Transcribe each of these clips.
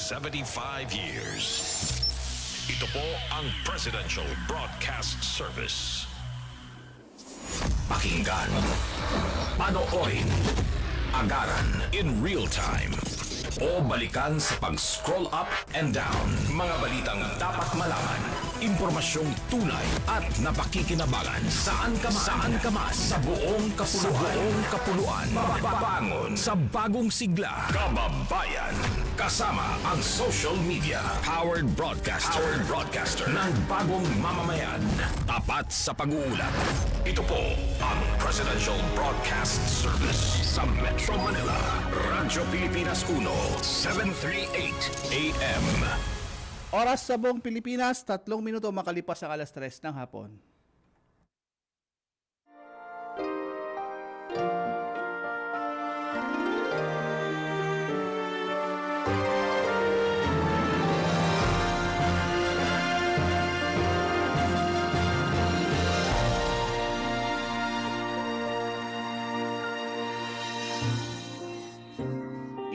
75 years. Ito po ang Presidential Broadcast Service. Pakinggan, panoorin, agaran in real time, o balikan sa pag-scroll up and down. Mga balitang dapat malaman, impormasyong tunay at napakikinabangan. Saan ka man, sa buong kapuluan. Babangon sa bagong sigla. Kababayan, kasama ang social media. Powered broadcaster ng bagong mamamayan. Tapat sa pag-uulat. Ito po ang Presidential Broadcast Service sa Metro Manila. Radyo Pilipinas 1, 738 AM. Oras sa buong Pilipinas, 3 minuto makalipas ang alas 3 ng hapon.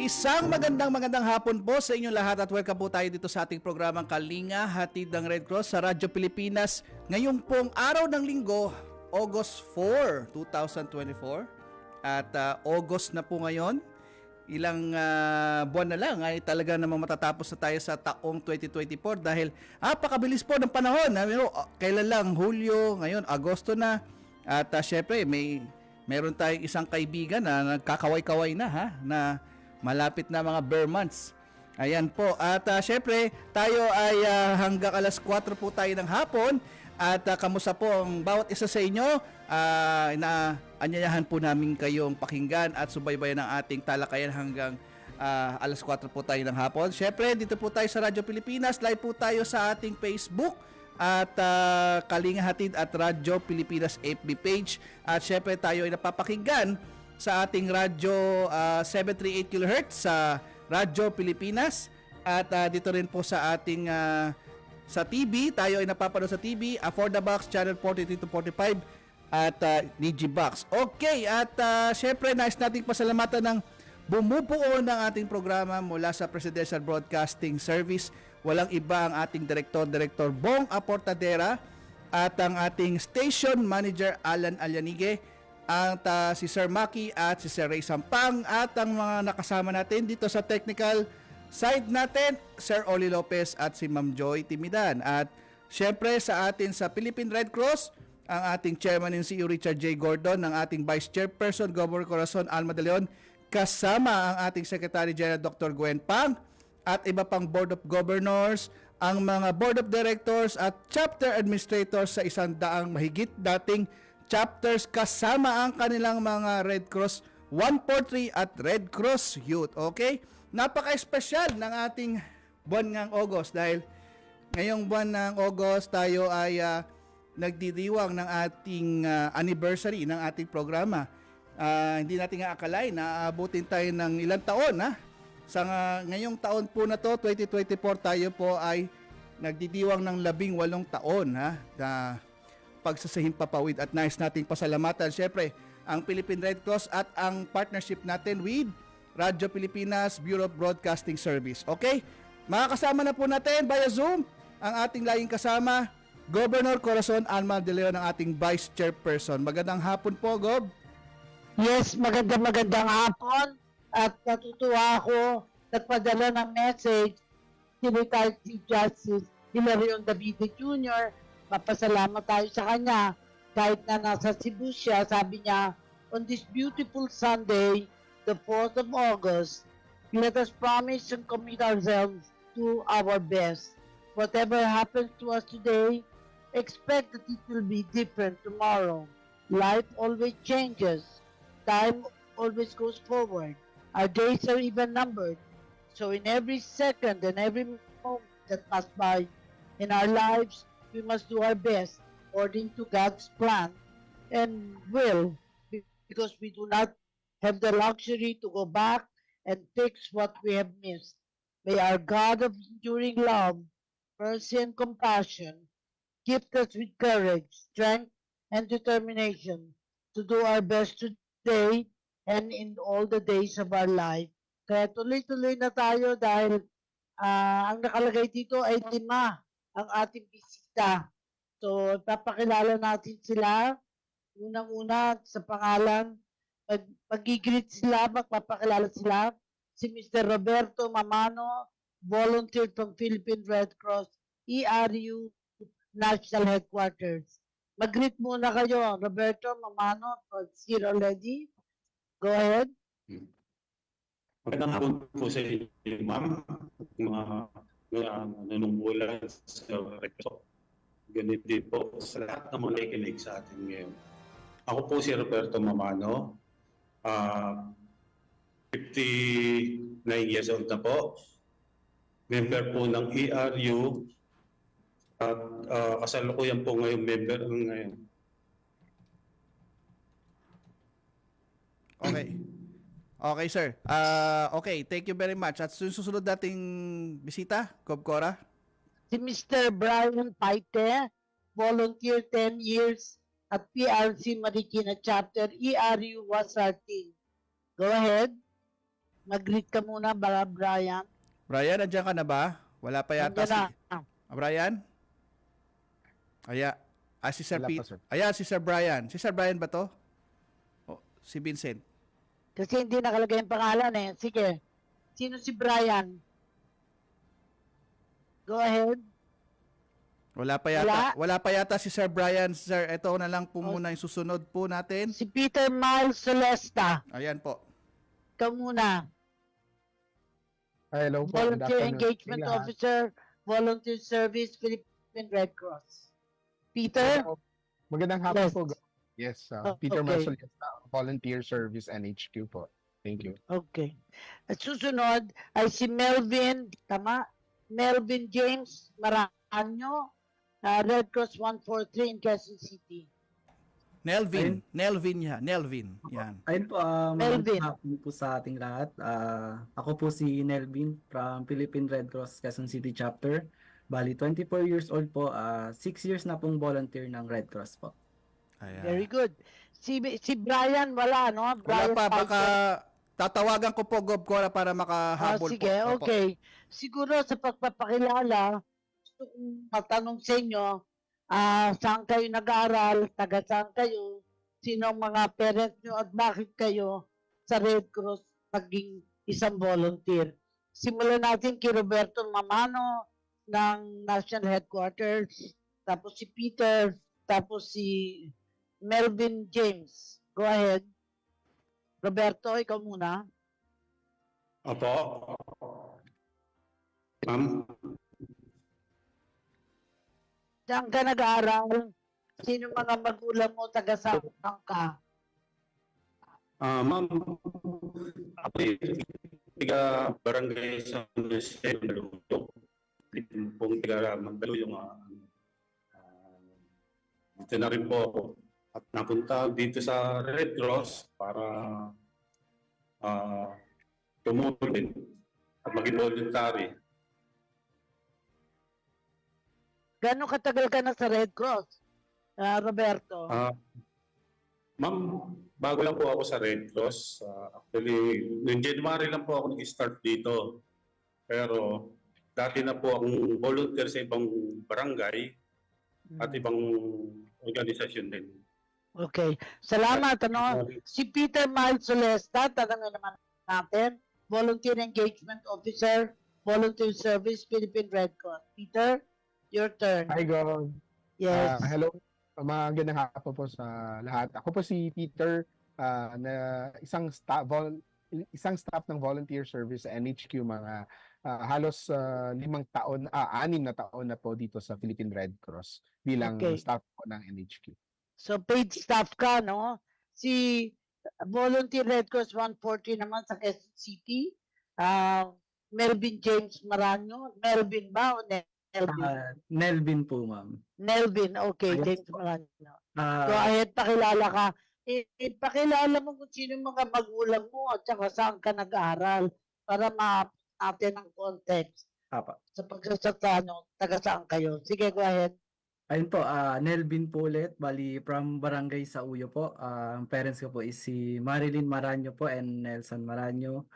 Isang magandang hapon po sa inyong lahat at welcome po tayo dito sa ating programang Kalinga, hatid ng Red Cross sa Radyo Pilipinas. Ngayong pong araw ng linggo, August 4, 2024. At August na po ngayon. Ilang buwan na lang ay talaga namang matatapos na tayo sa taong 2024 dahil napakabilis po ng panahon. Kailan lang, Hulyo, ngayon Agosto na. At syempre, meron tayong isang kaibigan na nagkakaway-kaway na na malapit na mga bare months. Ayan po. At syempre, tayo ay hanggang alas 4 po tayo ng hapon. At kamusta po ang bawat isa sa inyo? Inaanyayahan po namin kayong pakinggan at subaybayan ang ating talakayan hanggang alas 4 po tayo ng hapon. Syempre, dito po tayo sa Radyo Pilipinas. Live po tayo sa ating Facebook at Kalinga Hatid at Radyo Pilipinas FB page. At syempre, tayo ay napapakinggan sa ating radyo 738 kHz sa Radyo Pilipinas at dito rin po sa ating sa TV, tayo ay napapanood sa TV, For the Box channel 43 to 45 at Digibox. Okay, at syempre nais nating pasalamatan ng bumubuo ng ating programa mula sa Presidential Broadcasting Service. Walang iba ang ating Director Bong Aportadera at ang ating Station Manager Alan Alyanigue, at si Sir Maki at si Sir Ray Sampang, at ang mga nakasama natin dito sa technical side natin, Sir Oli Lopez at si Ma'am Joy Timidan. At syempre sa atin sa Philippine Red Cross, ang ating chairman si Richard J. Gordon, ang ating vice chairperson Governor Corazon Alma de Leon, kasama ang ating Secretary General Dr. Gwen Pang, at iba pang Board of Governors, ang mga Board of Directors at Chapter Administrators sa 100 mahigit dating chapters, kasama ang kanilang mga Red Cross 143 at Red Cross Youth. Okay? Napaka-espesyal ng ating buwan ng August dahil ngayong buwan ng August tayo ay nagdidiwang ng ating anniversary ng ating programa. Hindi natin akalain na aabutin tayo ng ilang taon sa ngayong taon po na to, 2024, tayo po ay nagdidiwang ng 18 taon na pagsasahimpapawid, at nais nating pasalamatan syempre ang Philippine Red Cross at ang partnership natin with Radyo Pilipinas Bureau of Broadcasting Service. Okay? Makakasama na po natin via Zoom ang ating laging kasama, Governor Corazon Alma de Leon, ang ating Vice Chairperson. Magandang hapon po, Gob. Yes, magandang hapon, at natutuwa ako nagpadala ng message si Retired Chief Justice Hilarion Davide Jr. Papasalamat tayo sa kanya. Kahit na nasa Cebu siya, sabi niya, on this beautiful Sunday, the 4th of August, let us promise and commit ourselves to our best. Whatever happens to us today, expect that it will be different tomorrow. Life always changes. Time always goes forward. Our days are even numbered. So in every second and every moment that pass by in our lives, we must do our best according to God's plan and will, because we do not have the luxury to go back and fix what we have missed. May our God of enduring love, mercy, and compassion gift us with courage, strength, and determination to do our best today and in all the days of our life. Kaya tuloy-tuloy na tayo dahil Ang nakalagay dito ay 5 ang ating bisita. So, papakilala natin sila. Unang-una sa pangalan, mag-greet sila, magpapakilala sila. Si Mr. Roberto Mamano, volunteer from Philippine Red Cross, ERU National Headquarters. Mag-greet muna kayo, Roberto Mamano, is here already. Go ahead. Magandang hapon po sa inyo, ma'am. Mga nanunungkulan sa rekto. Ganito din po sa lahat ng mga nakikinig sa atin ngayon. Ako po si Roberto Mamano. 59 years old na po. Member po ng ERU. At kasalukuyan po ngayon member ngayon. Okay. Okay, sir. Okay, thank you very much. At susunod nating bisita, Cobcora. Si Mr. Brian Paite, volunteer 10 years at PRC Marikina Chapter, ERU Wasarting. Go ahead. Mag-greet ka muna, Brian. Brian, nandiyan ka na ba? Wala pa yata Nandiyan na. Brian? Si Sir Wala pa, Pete. sir. Ayan, si Sir Brian. Si Sir Brian ba to? O, si Vincent. Kasi hindi nakalagay ang pangalan eh. Sige. Sino si Brian? Go ahead. Wala pa yata. Wala pa yata si Sir Brian. Sir, ito na lang po muna yung susunod po natin. Si Peter Miles Celesta. Ayan po. Ikaw muna. Hello po. good Volunteer afternoon Engagement sa lahat. Officer, Volunteer Service, Philippine Red Cross. Peter? Magandang hapon Yes. po. Yes, Oh, Peter okay. Marsoleta, Volunteer Service NHQ po. Thank you. Okay. At susunod ay si Melvin, tama? Melvin James Maranyo, Red Cross 143 in Quezon City. Nelvin. Nelvin yan. Nelvin. Yan. Ayun po, Melvin. magandang hapon po sa ating lahat. Ako po si Nelvin from Philippine Red Cross Quezon City Chapter. Bali, 24 years old po. 6 years na pong volunteer ng Red Cross po. Ayan. Very good. Si Brian, wala, no? Wala Brian pa. Paite. Baka tatawagan ko po, Cobcora, para makahabol Sige, po. Opo. okay. Siguro sa pagpapakilala, gusto kong matanong sa inyo, saan kayo nag-aaral, taga saan kayo, sino ang mga parents nyo at bakit kayo sa Red Cross naging isang volunteer. Simulan natin kay Roberto Mamano ng National Headquarters, tapos si Peter, tapos si Melvin James. Go ahead. Roberto, ikaw muna. Opo. Ma'am, Saan ka nag-aaral? Sino mga magulang mo, taga saan ka? ma'am, ako yung tiga barangay sa Maluto. Dito pong tiga Mandaluyong. Dito na rin po ako. At napunta dito sa Red Cross para tumulong at maging voluntary. Gano'ng katagal ka na sa Red Cross, Roberto? Ma'am, bago lang po ako sa Red Cross. Actually, noong January lang po ako nag-start dito. Pero dati na po akong volunteer sa ibang barangay at ibang organisasyon din. Okay. Salamat. Ano? Si Peter Miles Celesta, tanongin naman natin. Volunteer Engagement Officer, Volunteer Service, Philippine Red Cross. Peter, your turn. Hi, Gov. Yes. Hello. Magandang hapon po sa lahat. Ako po si Peter, na isang staff ng volunteer service sa NHQ, mga halos 6 taon, 6 na taon na po dito sa Philippine Red Cross bilang Okay. staff po ng NHQ. So, paid staff ka, no? Si Volunteer Red Cross 140 naman sa Quezon City. Melvin James Maranyo. Melvin ba o Nelvin? Nelvin po, ma'am. Nelvin, okay. Yes. James Maranyo. Ah, Go ahead, pakilala ka. Pakilala mo kung sino yung mga magulang mo at saka saan ka nag-aaral para natin ang context apa. sa pagsasalita nyo, taga saan kayo. Sige, go ahead. Ayun po, Nelvin po ulit. Bali, from Barangay sa Uyo po. Ang parents ko po is si Marilyn Maranyo po and Nelson Maranyo.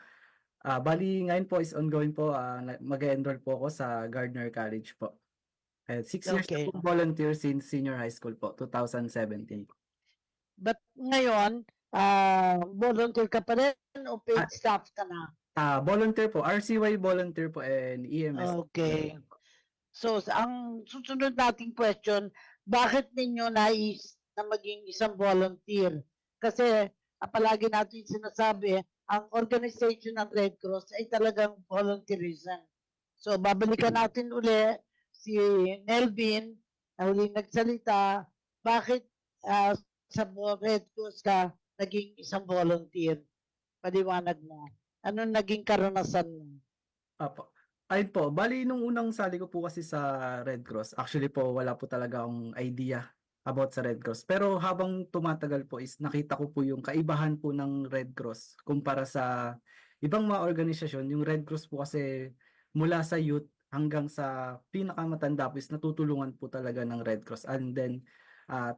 Bali ngayon po is ongoing po, mag-enroll po ako sa Gardner College po. 6 years na Okay. po volunteer since senior high school po, 2017. But ngayon, volunteer ka pa rin o paid Ah. staff ka na? Volunteer po, RCY volunteer po and EMS. Okay. So, ang susunod nating question, bakit ninyo nais na maging isang volunteer? Kasi palagi natin sinasabi, ang organization ng Red Cross ay talagang volunteerism. So, babalikan natin uli si Nelvin na huling nagsalita. Bakit sa Red Cross ka naging isang volunteer? Paliwanag mo. Ano naging karanasan mo? Apo. Ayun po, bali nung unang sali ko po kasi sa Red Cross, actually po wala po talaga akong idea about sa Red Cross. Pero habang tumatagal po is nakita ko po yung kaibahan po ng Red Cross kumpara sa ibang mga organisasyon. Yung Red Cross po kasi mula sa youth hanggang sa pinakamatanda po is natutulungan po talaga ng Red Cross. And then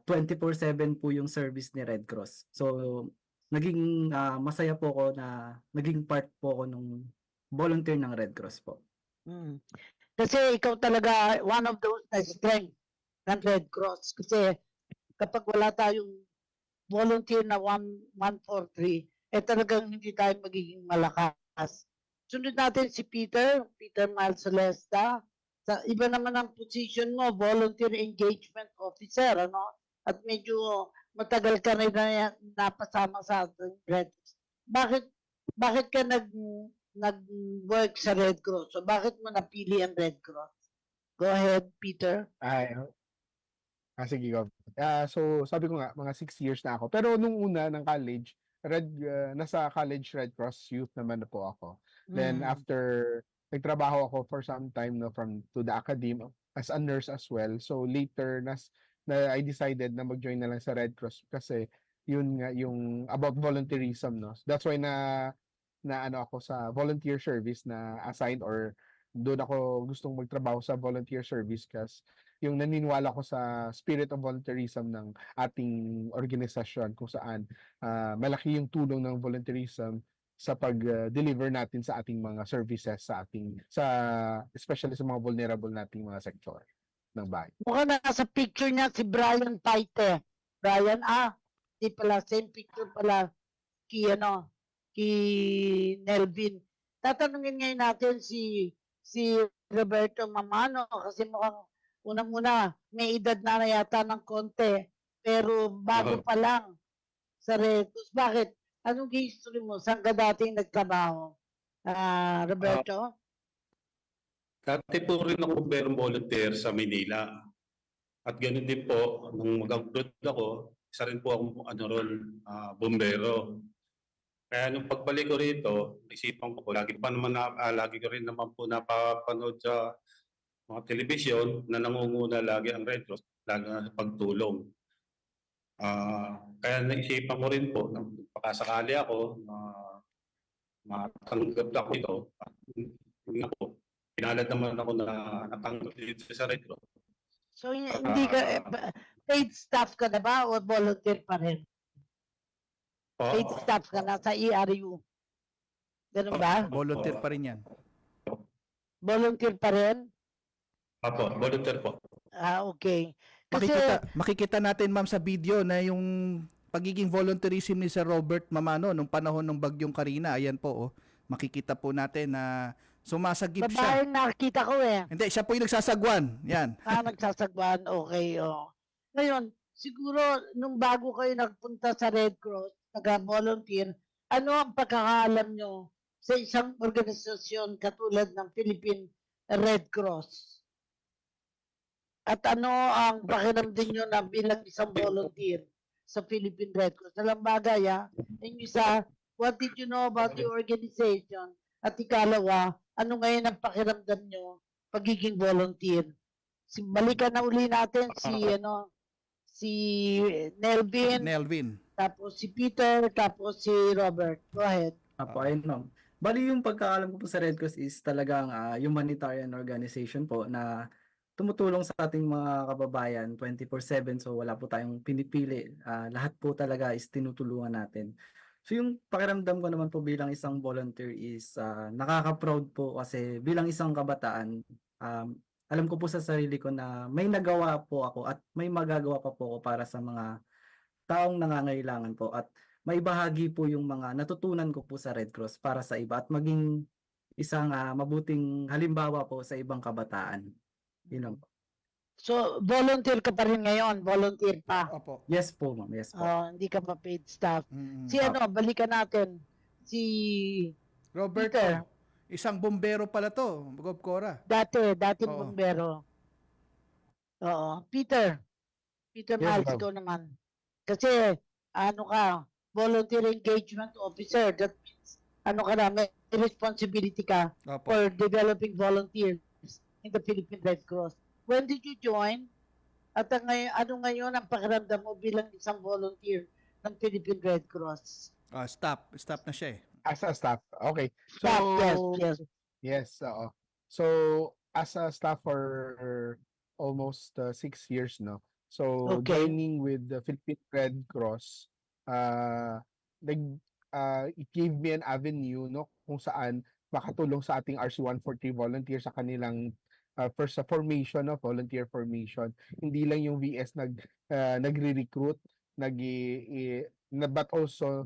24/7 po yung service ni Red Cross. So naging masaya po ako na naging part po ako nung volunteer ng Red Cross po. Kasi ikaw talaga one of those na strength ng Red Cross. Kasi kapag wala tayong volunteer na 143, talagang hindi tayo magiging malakas. Sunod natin si Peter Miles Celesta. Sa iba naman ang position mo, volunteer engagement officer, ano? At medyo matagal ka rin na napasama sa Red Cross. Bakit ka nag-work sa Red Cross? So bakit mo napili ang Red Cross? Go ahead, Peter. Sige, go. So sabi ko nga, mga 6 years na ako. Pero nung una ng college, nasa college Red Cross youth naman na po ako. Then after, nagtrabaho ako for some time to the academy as a nurse as well. So later, I decided na mag-join na lang sa Red Cross kasi yun nga yung about volunteerism, no? That's why na ano ako sa volunteer service na assigned, or doon ako gustong magtrabaho sa volunteer service kasi yung naniniwala ko sa spirit of volunteerism ng ating organisasyon kung saan malaki yung tulong ng volunteerism sa pag-deliver natin sa ating mga services especially sa mga vulnerable nating mga sector ng bahay. Mukhang nasa picture niya si Brian Paite. Brian, di pala, same picture pala ki Nelvin. Tatanungin ngayon natin si Roberto Mamano kasi mukhang unang-una may edad na yata ng konti pero bago pa lang sa Red Cross. Bakit? Anong history mo? Saan ka dating nagtrabaho? Roberto? Dati po rin ako volunteer sa Manila. At ganoon din po, nung mag-abroad ako, isa rin po akong bombero. Kaya nung pagbalik ko rito, isipan ko, lagi ko rin naman po napapanood sa mga telebisyon na nangunguna lagi ang Red Cross, lalo na sa pagtulong. Kaya naisipan ko rin po, nang pakasakali ako, matanggap ako ito. Pinalad naman ako na natanggap dito sa Red Cross. So hindi ka, paid staff ka na ba o volunteer pa rin? Paid staff ka na sa ERU. Ganun ba? Volunteer pa rin yan. Volunteer pa rin? Apo, volunteer po. Okay. Kasi, Makikita natin, ma'am, sa video na yung pagiging volunteerism ni Sir Robert Mamano nung panahon ng Bagyong Karina. Ayan po, oh. Makikita po natin na sumasagip siya. babaeng nakita ko eh. Hindi, siya po yung nagsasagwan. Yan. Nagsasagwan, okay. Ngayon, siguro, nung bago kayo nagpunta sa Red Cross, nag-volunteer, ano ang pagkakaalam nyo sa isang organisasyon katulad ng Philippine Red Cross? At ano ang pakiramdam nyo na bilang isang volunteer sa Philippine Red Cross? Alam bagay, yung isa, what did you know about the organization? At ikalawa, ano ngayon ang pakiramdam nyo pagiging volunteer? Balikan na uli natin si Nelvin, tapos si Peter, tapos si Robert. Go ahead. Ayun ma'am. Bali yung pagkaalam ko po sa Red Cross is talagang humanitarian organization po na tumutulong sa ating mga kababayan 24/7, so wala po tayong pinipili. Lahat po talaga is tinutulungan natin. So yung pakiramdam ko naman po bilang isang volunteer is nakaka-proud po kasi bilang isang kabataan, alam ko po sa sarili ko na may nagawa po ako at may magagawa pa po ako para sa mga taong nangangailangan po at maibahagi po yung mga natutunan ko po sa Red Cross para sa iba at maging isang mabuting halimbawa po sa ibang kabataan. Yun lang po. So, volunteer ka pa rin ngayon, volunteer pa. Opo. Yes po, ma'am. Yes po. Hindi ka pa paid staff. Mm-mm. Si ano, balikan natin. Si Roberto, Peter. isang bombero pala to, Gov Cora. dating Oo. bombero. Oo. Peter Yes, Miles, ma'am. ikaw naman. Kasi, ano ka, volunteer engagement officer. That means, ano ka na, may responsibility ka Opo. for developing volunteers in the Philippine Red Cross. When did you join? At ano ngayon ang pakiramdam mo bilang isang volunteer ng Philippine Red Cross? Stop na siya eh. As a staff. Okay. So, Staff, yes. Yes, oo. So, as a staff for almost 6 years, no? So, Okay. joining with the Philippine Red Cross, it gave me an avenue, no, kung saan makatulong sa ating RC-140 volunteers sa kanilang first sa formation, no, volunteer formation. Hindi lang yung VS nagre-recruit, but also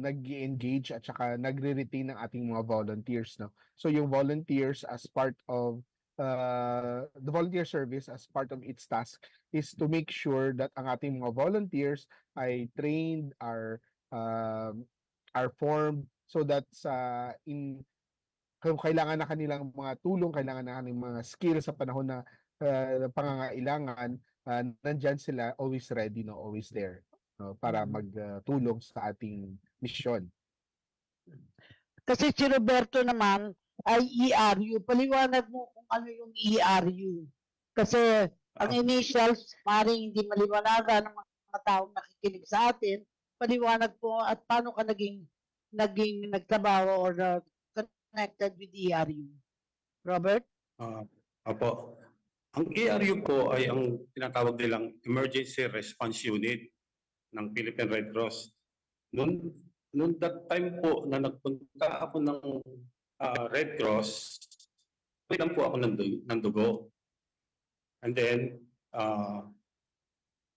nag-engage at saka nagre-retain ng ating mga volunteers, no. So yung volunteers as part of the volunteer service as part of its task is to make sure that ang ating mga volunteers ay trained, are formed so that kung kailangan na kanilang mga tulong, kailangan na kanilang mga skills sa panahon na pangangailangan, nandyan sila always ready, no, always there, no, para magtulong sa ating misyon. Kasi si Roberto naman ay ERU. Paliwanag mo kung ano yung ERU. Kasi ang initials, maaaring hindi maliwanagan ng mga taong nakikinig sa atin. Paliwanag po at paano ka naging nagtrabaho or connected with ERU. Robert? Apo. Ang ERU po ay ang tinatawag nilang Emergency Response Unit ng Philippine Red Cross. Noon that time po na nagpunta ako ng Red Cross, lang po ako ng dugo. And then,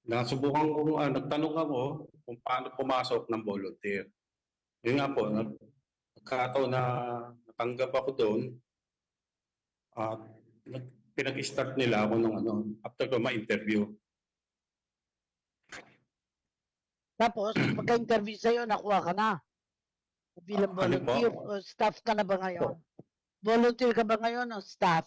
nasubukan ko, nagtanong ako kung paano pumasok ng volunteer. Yun nga po, nagkataon na natanggap ako doon at pinag-start nila ako ng after ko ma-interview. Tapos, pagka-interview sa'yo, nakuha ka na. Bilang Ano po? volunteer. O staff ka na ba ngayon? Volunteer ka ba ngayon o staff?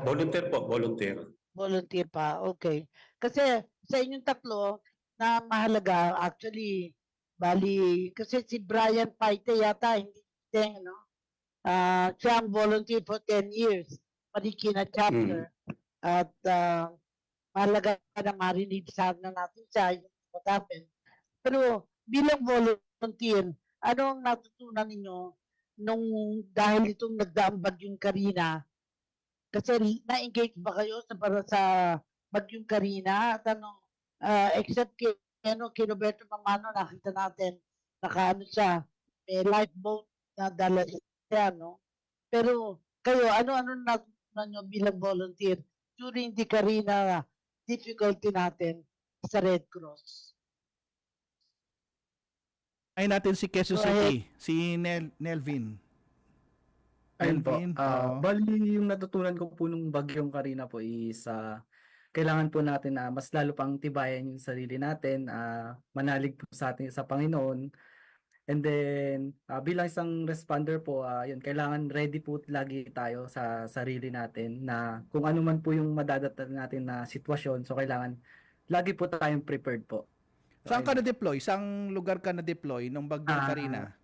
Volunteer po, volunteer. Volunteer pa, okay. Kasi sa inyong tatlo na mahalaga, actually, bali, kasi si Brian Paite yata, hindi no? Siya ang volunteer for 10 years, Marikina chapter. At mahalaga na marinig sana natin siya, yung what happened. Pero bilang volunteer, ano ang natutunan ninyo nung dahil itong nagdaang bagyong Karina? Kasi na-engage ba kayo para sa bagyong Karina? At except kay Roberto Mamano, nakita natin, nakaano siya, may lifeboat na dala siya, no? Pero kayo, ano natutunan nyo bilang volunteer during the Karina difficulty natin sa Red Cross? Ay natin si Quezon Go City, si Nelvin. Ayun po. Nelvin, oo. Bali yung natutunan ko po nung bagyong Karina po is kailangan po natin na mas lalo pang tibayan yung sarili natin, manalig po sa atin sa Panginoon. And then bilang isang responder po, yun, kailangan ready po lagi tayo sa sarili natin na kung ano man po yung madadatan natin na sitwasyon. So kailangan lagi po tayong prepared po. So, Saan ka ayun. na-deploy? Saang lugar ka na-deploy nung bagyong Karina?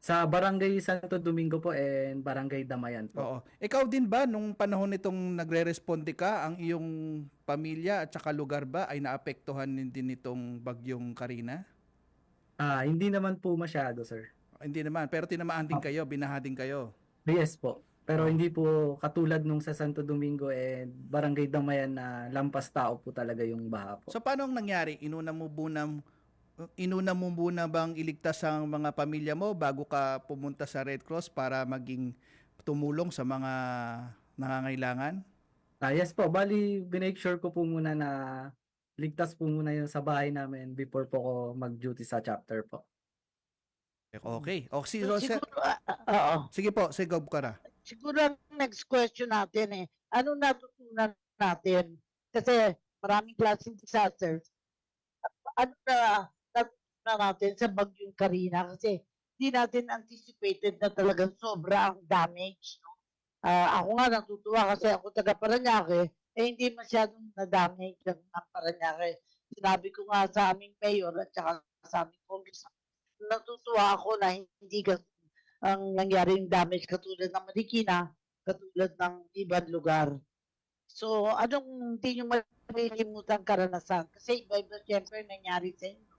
Sa Barangay Santo Domingo po and Barangay Damayan po. Oo. Ikaw din ba nung panahon nitong nagre-responde ka, ang iyong pamilya at saka lugar ba ay naapektuhan din nitong bagyong Karina? Hindi naman po masyado, sir. Hindi naman, pero tinamaan din kayo, binaha din kayo. Yes po. Pero hindi po katulad nung sa Santo Domingo and Barangay Damayan na lampas tao po talaga yung baha po. So paano ang nangyari? Inuna mo bunang inuna mo muna bang iligtas ang mga pamilya mo bago ka pumunta sa Red Cross para maging tumulong sa mga nangangailangan? Yes po, bali binake sure ko po muna na ligtas po muna yun sa bahay namin before po ako mag-duty sa chapter po. Okay. O, So, siguro, oo. sige po, sige ka na. Siguro ang next question natin ano natutunan natin? Kasi maraming klaseng disasters. Ano na natutunan natin sa bagyong Karina? Kasi hindi natin anticipated na talagang sobra ang damage. No? Ako nga natutuwa kasi ako taga Parañaque, hindi masyadong na-damage ang Parañaque. Sinabi ko nga sa aming mayor at saka sa aming congressman, natutuwa ako na hindi ang nangyaring damage katulad ng Marikina, katulad ng ibang lugar. So, anong hindi nyo malilimutan karanasan? Kasi iba-iba siyempre nangyari sa inyo.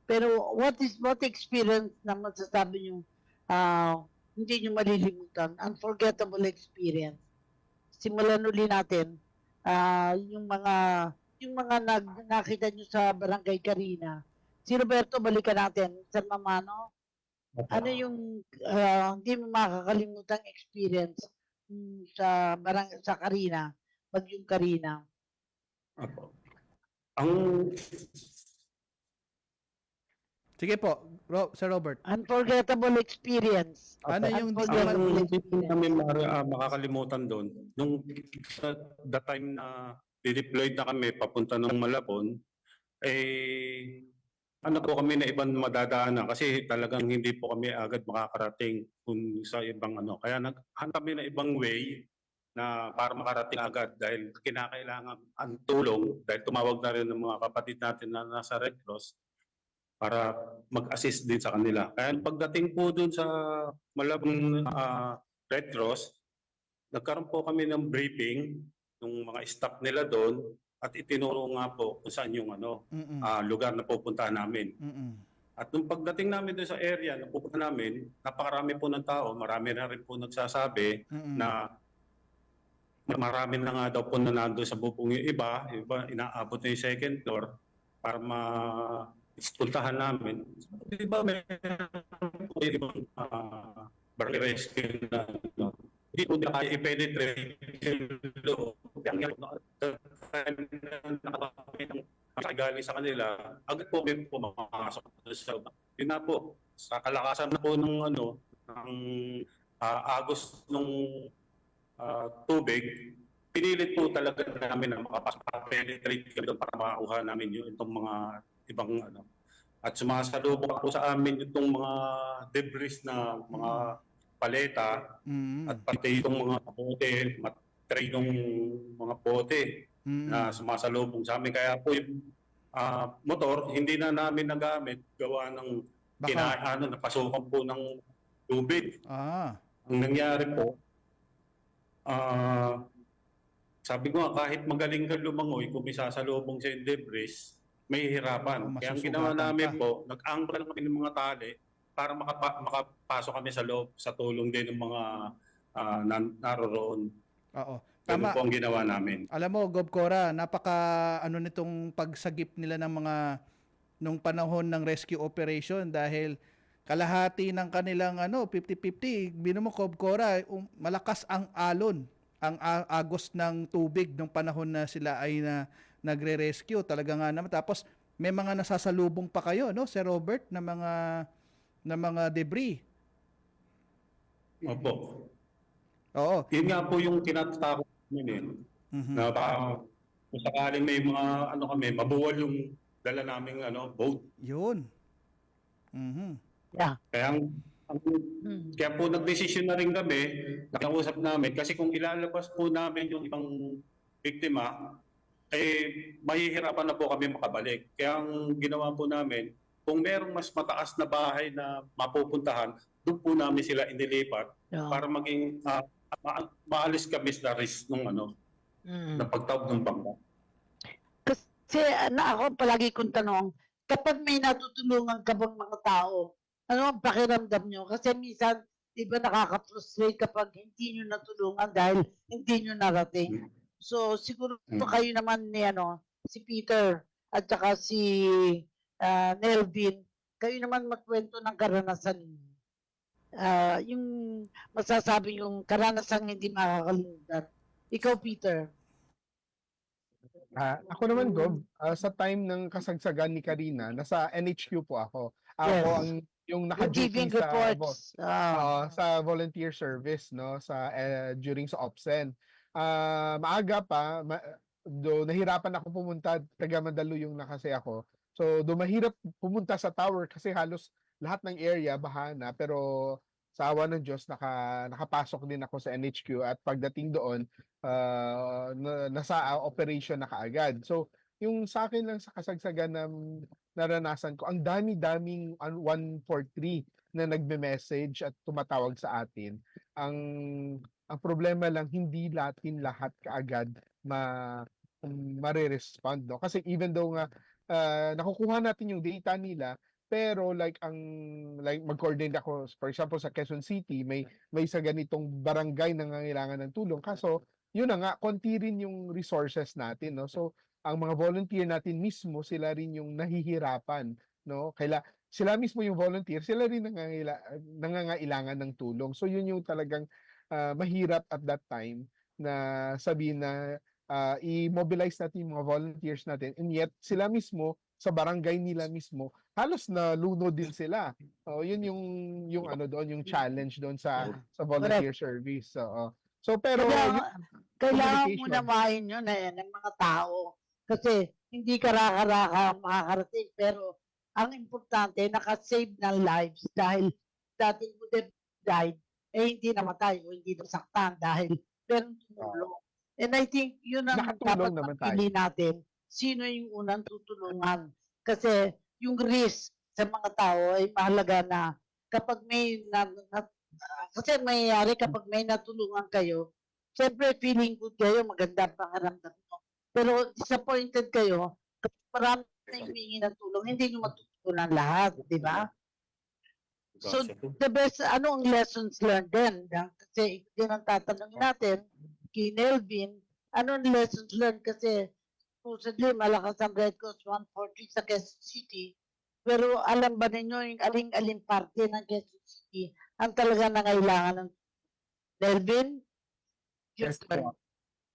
Pero what experience na masasabi nyo hindi nyo malilimutan? Unforgettable experience. Simulan uli natin. Yung mga nakita nyo sa Barangay Karina. Si Roberto, balikan natin. Sir Mamano, ano yung hindi mo makakalimutang experience sa Karina, bagyong Karina? Opo. Ang Sige po, Sir Robert. Unforgettable experience. Ano yung Unforgettable hindi po experience. kami makakalimutan doon. Nung the time na deployed na kami papunta ng Malabon, ano po kami na ibang madadaanan kasi talagang hindi po kami agad makakarating kung sa ibang ano. Kaya naghanap kami na ibang way na para makarating agad dahil kinakailangan ang tulong dahil tumawag na rin ng mga kapatid natin na nasa Red Cross para mag-assist din sa kanila. Kaya pagdating po doon sa Malabon Red Cross, nagkaroon po kami ng briefing ng mga staff nila doon at itinuro nga po kung saan yung lugar na pupuntahan namin. At nung pagdating namin doon sa area na pupunta namin, napakarami po ng tao, marami na rin po nagsasabi na marami na nga daw po na nandun sa bubong yung iba inaabot na yung second floor para puntahan namin. Di ba may ibang barangay rescue na hindi po na kaya i-penetrate yung loob. Galing sa kanila, agad po may pumasok sa loob. Yun na po, sa kalakasan na po ng agos ng tubig, pinilit po talaga namin na makapag-penetrate kami doon para makakuha namin yung itong mga ibang At sumasalubong po sa amin itong mga debris na mga paleta at pati itong mga pote, tray ng mga pote na sumasalubong sa amin. Kaya po yung motor, hindi na namin nagamit gawa ng napasukan po ng tubig. Ang nangyari po, sabi ko nga, kahit magaling ka lumangoy, kung may sasalubong sa yung debris, may hirapan. Kaya ang ginawa namin po, nag-anchor lang kami ng mga tali para makapasok kami sa loob sa tulong din ng mga naroroon. Oo. Tama. Ganun po ang ginawa namin. Alam mo, Gob Cora, napaka nitong pagsagip nila ng mga nung panahon ng rescue operation dahil kalahati ng kanilang 50-50. Bino mo, Gob Cora, malakas ang alon, ang agos ng tubig nung panahon na sila ay nagre-rescue. Talaga nga naman. Tapos may mga nasasalubong pa kayo, no, Sir Robert, na mga debris. Opo. Oo. Yun nga po yung tinatakot namin na kung sakaling may mga mabuwal yung dala naming boat. Yun. Yeah. Kaya po nagdesisyon na rin kami, nakausap namin, kasi kung ilalabas po namin yung ibang biktima, mahihirapan na po kami makabalik. Kaya ang ginawa po namin, kung merong mas mataas na bahay na mapupuntahan, doon po namin sila inilipat para maging maalis kami sa risk ng na pagtawag ng bangka. Kasi ako palagi kong tanong, kapag may natutulungan ka bang mga tao, ano ang pakiramdam nyo? Kasi minsan, di ba nakaka-frustrate kapag hindi nyo natulungan dahil hindi nyo narating. So siguro kayo naman ni si Peter at saka si Nelvin, kayo naman magkwento ng karanasan ninyo. Yung masasabi yung karanasan hindi makakalimutan. Ikaw, Peter. Ako naman, Gob, sa time ng kasagsagan ni Karina, nasa NHQ po ako. Ako Yes. yung Yung naka-duty giving sa reports. sa volunteer service, no, sa during sa OPSEN. Maaga pa, do nahirapan ako pumunta, taga Mandalo yung nakasay ako. So do mahirap pumunta sa tower kasi halos lahat ng area baha na, pero sa awa ng Diyos nakapasok din ako sa NHQ at pagdating doon nasa operation na kaagad. So yung sa akin lang sa kasagsagan na naranasan ko, ang dami-daming 143 na nagme-message at tumatawag sa atin. Ang problema lang, hindi natin lahat kaagad mare-respond, no? Kasi even though nga nakukuha natin yung data nila, pero like mag-coordinate ako, for example sa Quezon City, may sa ganitong barangay na nangangailangan ng tulong. Kaso yun na nga, konti rin yung resources natin, no? So ang mga volunteer natin mismo, sila rin yung nahihirapan, no? Sila mismo yung volunteer, sila rin nangangailangan ng tulong. So yun yung talagang mahirap at that time na sabihin na i-mobilize natin yung mga volunteers natin, and yet sila mismo sa barangay nila mismo halos nalunod din sila. Yun yung ano doon, yung challenge doon sa volunteer service. So pero Kailangan communication. muna mahin yun ng mga tao. Kasi hindi karaka-raka makakarating. Pero ang importante, nakasave ng lives dahil dating would have died, hindi namatay o hindi nasaktan dahil meron tumulong. And I think yun ang Nakatulong dapat naman mapili natin. Sino yung unang tutulungan? Kasi yung risk sa mga tao ay mahalaga na kapag may kasi mayayari kapag may natulungan kayo, siyempre feeling good kayo, maganda ang pangaramdam mo. Pero disappointed kayo, kapag marami na humingi ng tulong, hindi nyo matutunan lahat, di ba? So, the best, ano ang lessons learned din? Kasi yun ang tatanungin natin kay Nelvin, ano ang lessons learned? Kasi supposedly malakas ang Red Cross 140 sa Quezon City, pero alam ba ninyo yung aling-aling parte ng Quezon City ang talaga nangailangan ng Nelvin? Yes po.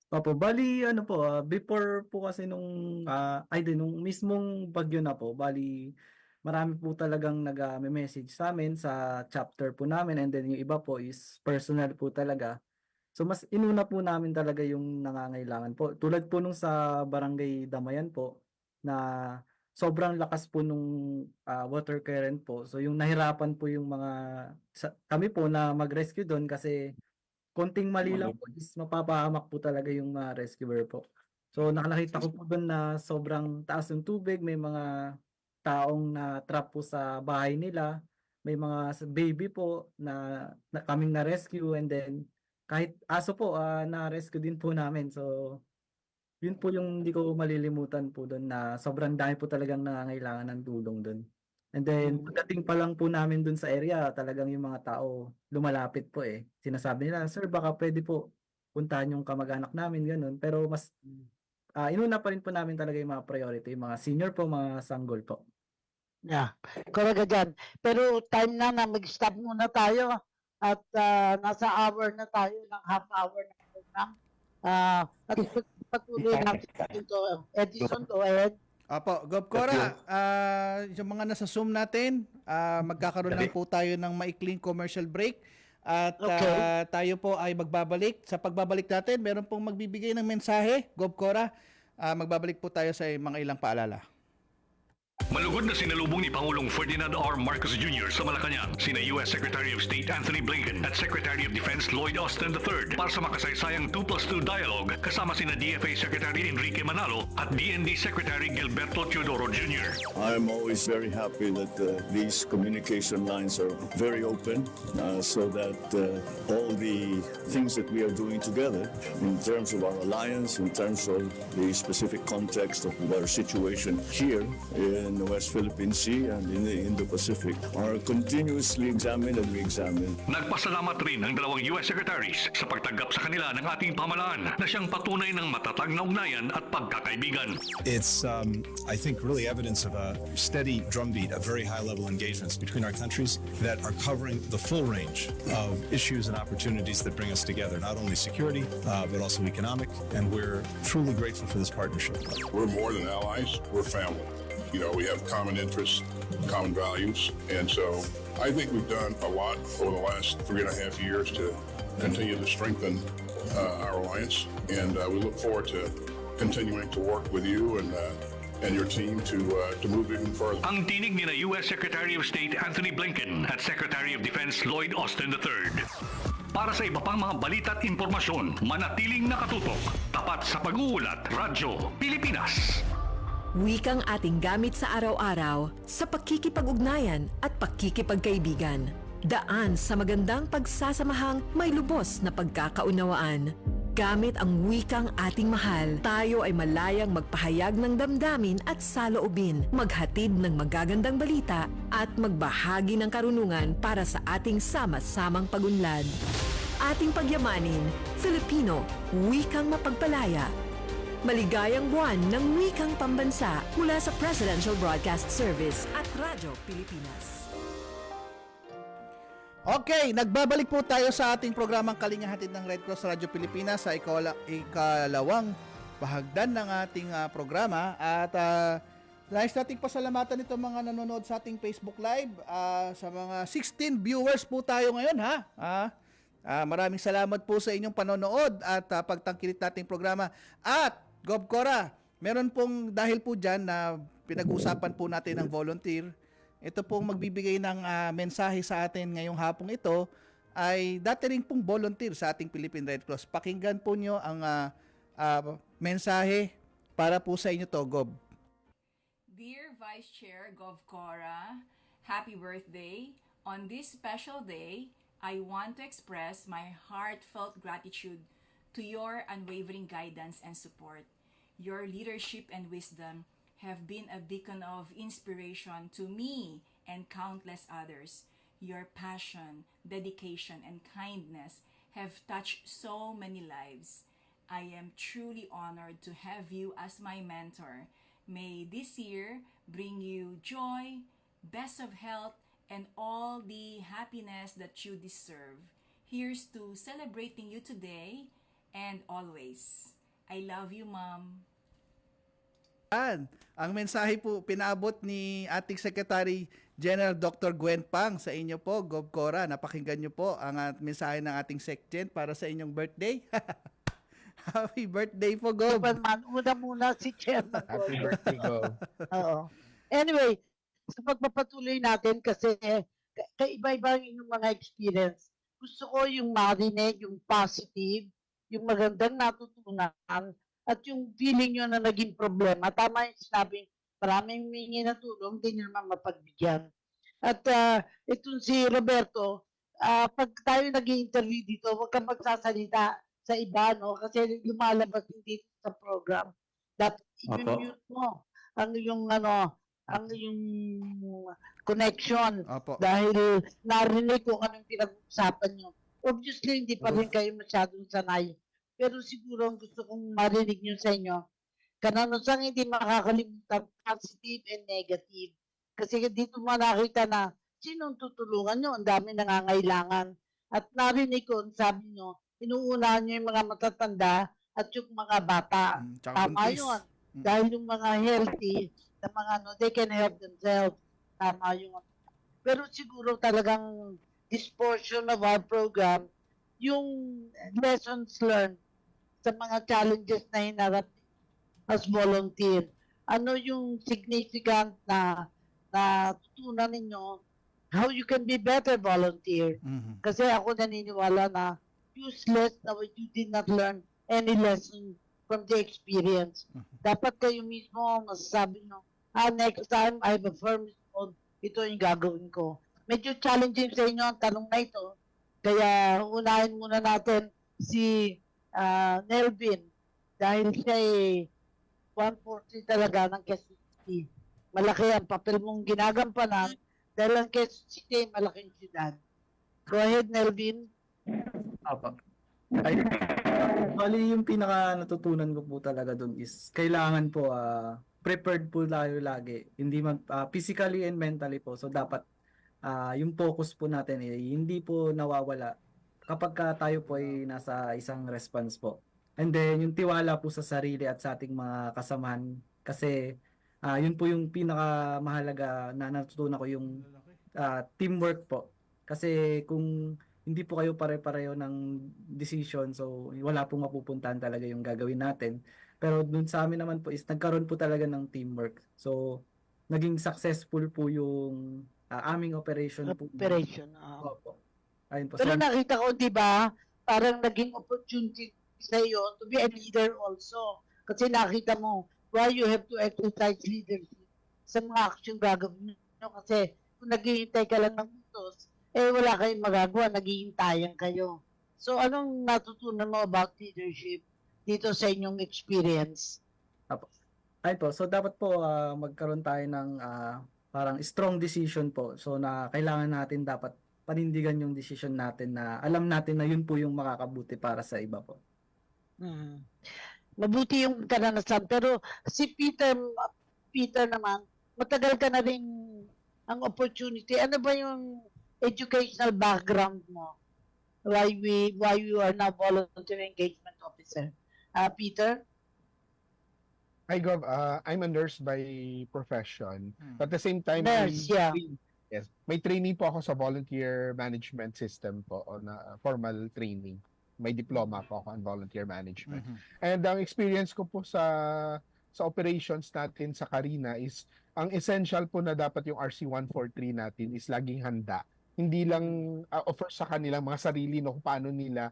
Opo, bali ano po, before po kasi nung nung mismong bagyo na po, bali marami po talagang nag-message sa amin sa chapter po namin, and then yung iba po is personal po talaga. So mas inuna po namin talaga yung nangangailangan po. Tulad po nung sa Barangay Damayan po na sobrang lakas po nung water current po. So yung nahirapan po yung kami po na mag-rescue doon kasi konting mali lang po is mapapahamak po talaga yung mga rescuer po. So nakakita ko po doon na sobrang taas yung tubig, may mga taong na trap po sa bahay nila, may mga baby po na kaming na-rescue, and then kahit aso po na-rescue din po namin. So yun po yung hindi ko malilimutan po doon, na sobrang dami po talagang nangangailangan ng tulong doon. And then pagdating pa lang po namin doon sa area, talagang yung mga tao lumalapit po eh. Sinasabi nila, "Sir, baka pwede po puntahan yung kamag-anak namin," ganun. Pero mas inuna pa rin po namin talaga yung mga priority, yung mga senior po, mga sanggol po. Yeah, correct dyan. Pero time na mag-stop muna tayo at nasa hour na tayo, ng half hour na program. At patuloy natin ito. Edison, go ahead. Apo, Gob Cora, yung mga nasa Zoom natin, magkakaroon lang po tayo ng maikling commercial break at tayo po ay magbabalik. Sa pagbabalik natin, meron pong magbibigay ng mensahe, Gob Cora. Magbabalik po tayo sa mga ilang paalala. Malugod na sinalubong ni Pangulong Ferdinand R. Marcos Jr. sa Malacanang sina U.S. Secretary of State Anthony Blinken at Secretary of Defense Lloyd Austin III para sa makasaysayang 2+2 dialogue kasama sina DFA Secretary Enrique Manalo at DND Secretary Gilberto Teodoro Jr. I'm always very happy that these communication lines are very open so that all the things that we are doing together in terms of our alliance, in terms of the specific context of our situation here in the West Philippine Sea and in the Indo-Pacific are continuously examined and re-examined. Nagpasalamat rin ang dalawang U.S. Secretaries sa pagtanggap sa kanila ng ating pamahalaan na siyang patunay ng matatag na ugnayan at pagkakaibigan. It's, I think, really evidence of a steady drumbeat of very high-level engagements between our countries that are covering the full range of issues and opportunities that bring us together, not only security, but also economic, and we're truly grateful for this partnership. We're more than allies, we're family. You know, we have common interests, common values, and so I think we've done a lot over the last 3.5 years to continue to strengthen our alliance, and we look forward to continuing to work with you and your team to move even further. Ang tinig ni na U.S. Secretary of State Anthony Blinken at Secretary of Defense Lloyd Austin III. Para sa iba pang mga balita at impormasyon, manatiling nakatutok, tapat sa pag-uulat, Radyo Pilipinas. Wikang ating gamit sa araw-araw sa pakikipag-ugnayan at pakikipagkaibigan. Daan sa magandang pagsasamahang may lubos na pagkakaunawaan. Gamit ang wikang ating mahal, tayo ay malayang magpahayag ng damdamin at saloobin, maghatid ng magagandang balita at magbahagi ng karunungan para sa ating sama-samang pagunlad. Ating pagyamanin, Filipino, wikang mapagpalaya. Maligayang buwan ng wikang pambansa mula sa Presidential Broadcast Service at Radyo Pilipinas. Okay, nagbabalik po tayo sa ating programang Kalinga Hatid ng Red Cross Radyo Pilipinas sa ikalawang bahagdan ng ating programa at nais nating pasalamatan itong mga nanonood sa ating Facebook Live, sa mga 16 viewers po tayo ngayon ha. Maraming salamat po sa inyong panonood at pagtangkilik nating programa. At Gov Cora, meron pong dahil po dyan na pinag-usapan po natin ng volunteer, ito pong magbibigay ng mensahe sa atin ngayong hapong ito ay dati rin pong volunteer sa ating Philippine Red Cross. Pakinggan po nyo ang mensahe para po sa inyo to, Gov. Dear Vice Chair Gov Cora, happy birthday. On this special day, I want to express my heartfelt gratitude to your unwavering guidance and support. Your leadership and wisdom have been a beacon of inspiration to me and countless others. Your passion, dedication, and kindness have touched so many lives. I am truly honored to have you as my mentor. May this year bring you joy, best of health, and all the happiness that you deserve. Here's to celebrating you today and always. I love you, Mom. Ang mensahe po pinaabot ni ating Secretary General Dr. Gwen Pang sa inyo po, Gov Cora. Napakinggan nyo po ang mensahe ng ating SecGen para sa inyong birthday. Happy birthday po, Gov. Una muna si Chairman. Happy birthday, Gov. Oo. Anyway, sa pagpapatuloy natin kasi kaiba-iba yung mga experience. Gusto ko yung marinig, yung positive, yung magandang natutunan, at yung feeling nyo na naging problema. Tama yung sinabi, maraming humingi na tulong, hindi nyo naman mapagbigyan. At itong si Roberto, pag tayo nag-i-interview dito, huwag kang magsasalita sa iba, no? Kasi lumalabas hindi sa program. Dapat i-mute mo ang yung connection. Opo. Dahil narinig kung anong pinag-uusapan nyo. Obviously, hindi pa rin kayo masyadong sanay. Pero siguro ang gusto kong marinig nyo sa inyo, kananusang hindi makakalimutan positive and negative. Kasi dito mo nakita na sinong tutulungan nyo, ang dami nangangailangan. At narinig ko, sabi nyo, inuunahan nyo yung mga matatanda at yung mga bata. Tama yun. Dahil yung mga healthy, na mga they can help themselves. Tama yun. Pero siguro talagang this portion of our program, yung lessons learned sa mga challenges na hinarap as volunteer. Ano yung significant na tutunan ninyo how you can be better volunteer. Mm-hmm. Kasi ako naniniwala na useless na you did not learn any lesson from the experience. Mm-hmm. Dapat kayo mismo masasabi nyo, next time I have a firm resolve, ito yung gagawin ko. Medyo challenging sa inyo ang tanong na ito. Kaya unahin muna natin si Nelvin dahil siya ay 140 talaga ng Quezon City. malaki ang papel mong ginagampanan dahil ang Quezon City ay malaking siyudad. Go ahead, Nelvin. Opo. Ay, bali yung pinaka natutunan ko po talaga doon is kailangan po prepared po tayo lagi. Hindi man physically and mentally po. So dapat yung focus po natin hindi po nawawala kapag tayo po ay nasa isang response po. And then yung tiwala po sa sarili at sa ating mga kasamahan kasi yun po yung pinakamahalaga na natutunan ko yung teamwork po. Kasi kung hindi po kayo pare-pareho ng decision, so wala pong mapupuntahan talaga yung gagawin natin. Pero dun sa amin naman po is nagkaroon po talaga ng teamwork. So naging successful po yung aming operation po. Operation. Opo. Ayun po. Pero So, nakita ko, di ba, parang naging opportunity sa iyo to be a leader also. Kasi nakita mo why you have to exercise leadership sa mga action gagawin nyo. Kasi kung naghihintay ka lang ng utos, wala kayong magagawa, naghihintayan kayo. So, anong natutunan mo about leadership dito sa inyong experience? ayun po. So dapat po magkaroon tayo ng parang strong decision po. So na kailangan natin dapat panindigan yung decision natin na alam natin na yun po yung makakabuti para sa iba po. Mabuti yung karanasan. Pero si Peter naman, matagal ka na rin ang opportunity. Ano ba yung educational background mo? Why you are now volunteer engagement officer? Peter? Hi, Gov. I'm a nurse by profession. But at the same time, Nurse, yeah. Yes. May training po ako sa volunteer management system po on formal training. May diploma po ako on volunteer management. And ang experience ko po sa operations natin sa Carina is ang essential po na dapat yung RC-143 natin is laging handa. Hindi lang offer sa kanilang mga sarili no kung paano nila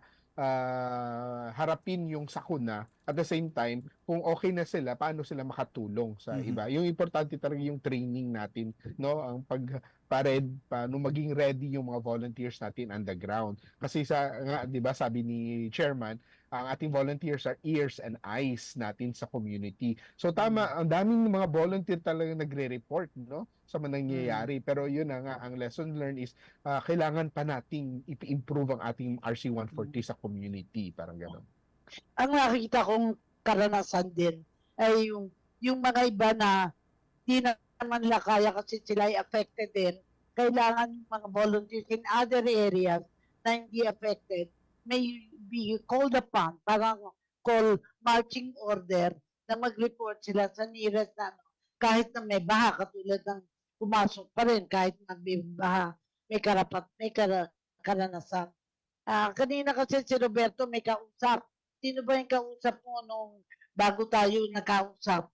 harapin yung sakuna. At the same time, kung okay na sila, paano sila makatulong sa iba. Yung importante talaga yung training natin, no? Ang paano maging ready yung mga volunteers natin on the ground. Kasi nga, 'di ba, sabi ni Chairman, ang ating volunteers are ears and eyes natin sa community. So tama, ang daming mga volunteer talaga nagre-report, no? Sa mga nangyayari. Pero yun na nga, ang lesson learned is kailangan pa nating i-improve ang ating RC-140 sa community. Parang gano'n. Ang nakikita kong karanasan din ay yung mga iba na di naman nila kaya kasi sila ay affected din. Kailangan mga volunteers in other areas na hindi affected may be called upon, parang call marching order na mag-report sila sa nearest na kahit na may baha, katulad ng pumasok pa rin kahit na may baha, may karanasan. Kanina kasi si Roberto may kausap. Sino ba yung kausap mo nung bago tayo nakausap?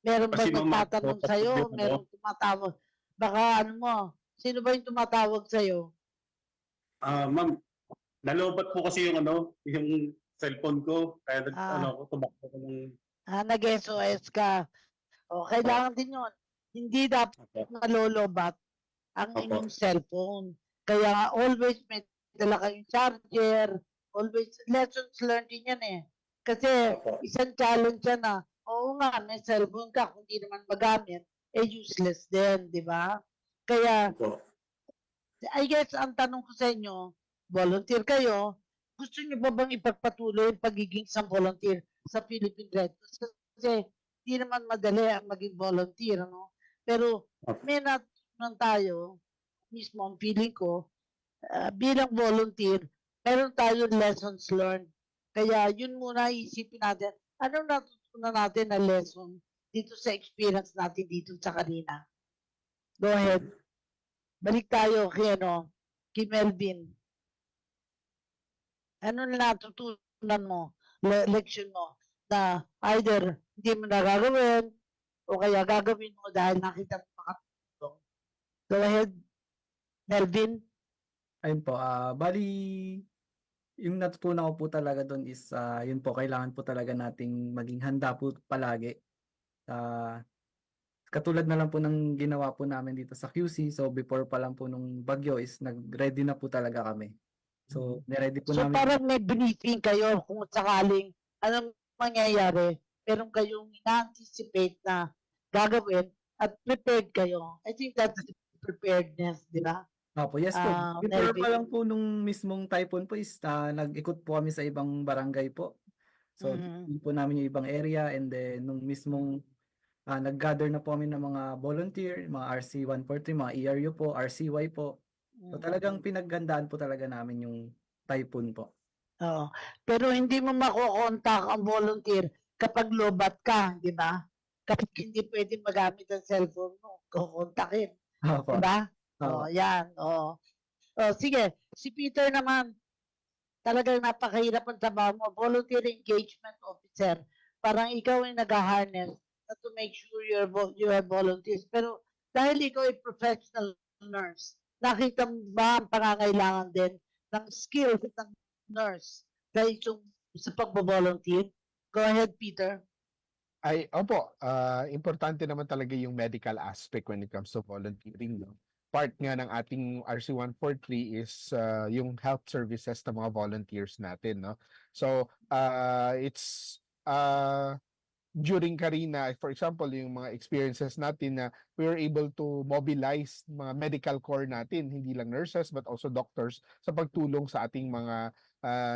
Meron ba nagtatanong sa'yo? Meron tumatawag? Baka sino ba yung tumatawag sa'yo? Ma'am, nalobat po kasi yung cellphone ko. Kaya tumakbo ko ng... Nag-SOS ka. Kailangan din yun. Hindi dapat malolobat ang inyong cellphone. Kaya always may dala kayong charger. Always, lessons learned din yan eh. Kasi isang challenge yan na, oo nga, may cellphone ka, kung di naman magamit, useless din, di ba? Kaya, I guess, ang tanong ko sa inyo, volunteer kayo, gusto niyo ba bang ipagpatuloy ang pagiging isang volunteer sa Philippine Red Cross? Kasi, di naman madali ang maging volunteer, no? Pero, may natutunan tayo, mismo ang feeling ko, bilang volunteer, meron tayong lessons learned. Kaya yun muna isipin natin, anong natutunan natin na lesson dito sa experience natin dito sa Carina? Go ahead. Balik tayo kay Melvin. Ano na natutunan mo, leksyon mo, na either hindi mo na gagawin o kaya gagawin mo dahil nakita mo makatulong? Go ahead, Melvin. Ayun po, bali yung natutunan ko po talaga doon is yun po, kailangan po talaga nating maging handa po palagi. Katulad na lang po ng ginawa po namin dito sa QC, so before pa lang po nung bagyo is nag-ready na po talaga kami. So, niready po So namin. parang may briefing kayo kung sakaling anong mangyayari, meron kayong ina-anticipate na gagawin at prepared kayo. I think that's preparedness, di ba? Opo, yes po. Before Melvin. pa lang po nung mismong typhoon po is nag-ikot po kami sa ibang barangay po. So, titignan po namin yung ibang area and then nung mismong nag-gather na po kami ng mga volunteer, mga RC-143, mga ERU po, RCY po. So, talagang pinaggandaan po talaga namin yung typhoon po. Oo. Pero hindi mo makokontak ang volunteer kapag lobat ka, di ba? Kapag hindi pwede magamit ang cellphone mo, kukontakin. Opo. Di ba? Opo. Yan. Sige, si Peter naman, talagang napakahirap ang trabaho mo. Volunteer engagement officer. Parang ikaw ay nag-harness to make sure you have volunteers. Pero dahil ikaw ay professional nurse, nakita mo ba ang pangangailangan din ng skills ng nurse dahil sa pagbo-volunteer? Go ahead, Peter. Opo, importante naman talaga yung medical aspect when it comes to volunteering, no? Part nga ng ating RC-143 is yung health services ng mga volunteers natin, no? So, it's during Karina, for example, yung mga experiences natin na we were able to mobilize mga medical corps natin, hindi lang nurses but also doctors sa pagtulong sa ating mga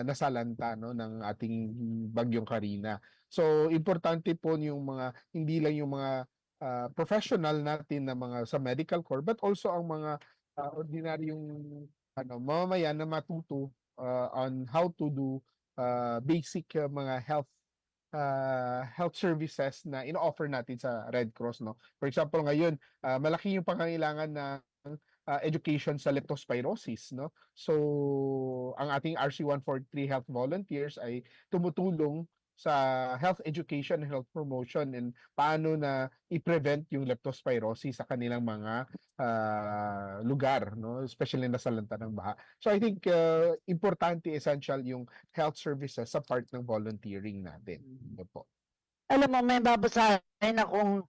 nasalanta, no, ng ating bagyong Karina. So, importante po yung mga, hindi lang yung mga professional natin na mga sa medical corps but also ang mga ordinaryong mamamayan na matuto on how to do basic mga health services na ino-offer natin sa Red Cross, no. For example, ngayon malaki yung pangangailangan ng education sa leptospirosis, no. So ang ating RC-143 health volunteers ay tumutulong sa health education and health promotion and paano na i-prevent yung leptospirosis sa kanilang mga lugar, no, especially na salanta ng baha. So I think importante, essential yung health services sa part ng volunteering natin. Ito po. Alam mo, may babasahin akong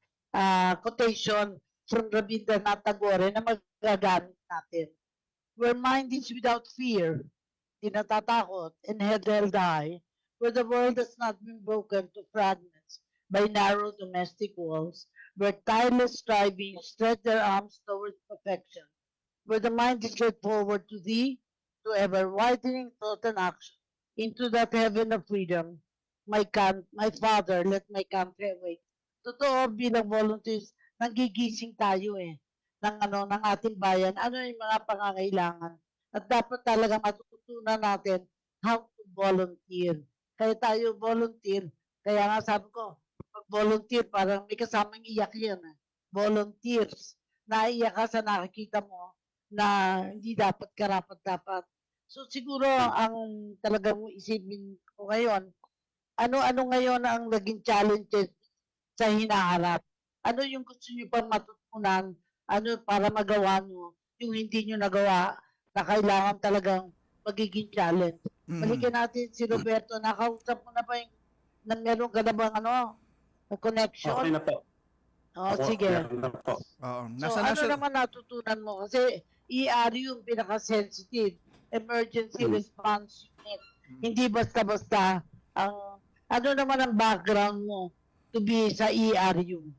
quotation from Rabindranath Tagore na magagamit natin. Where mind is without fear, di natatakot, and head held high, where the world has not been broken to fragments by narrow domestic walls, where tireless striving stretch their arms towards perfection, where the mind is led forward to thee, to ever-widening thought and action, into that heaven of freedom, my Father, let my country awake. Totoo, bilang volunteers, nagigising tayo ng ating bayan. Ano yung mga pangangailangan? At dapat talaga matutunan natin how to volunteer. Kaya tayo volunteer. Kaya nga sabi ko, pag volunteer, parang may kasamang iyak yan. Volunteers. Naiyak ka sa nakikita mo na hindi dapat karapat-dapat. So siguro ang talagang isipin ko ngayon, ano ngayon ang naging challenges sa hinaharap? Ano yung gusto nyo pang matutunan? Ano para magawa nyo yung hindi nyo nagawa na kailangan talagang magiging challenge? Balikan natin si Roberto. Nakausap mo na ba yung meron ka na bang connection? Okay na po. Sige. Meron na po. So ano naman natutunan mo? Kasi ER yung pinaka-sensitive, emergency response unit. Hindi basta-basta ano naman ang background mo to be sa ERU?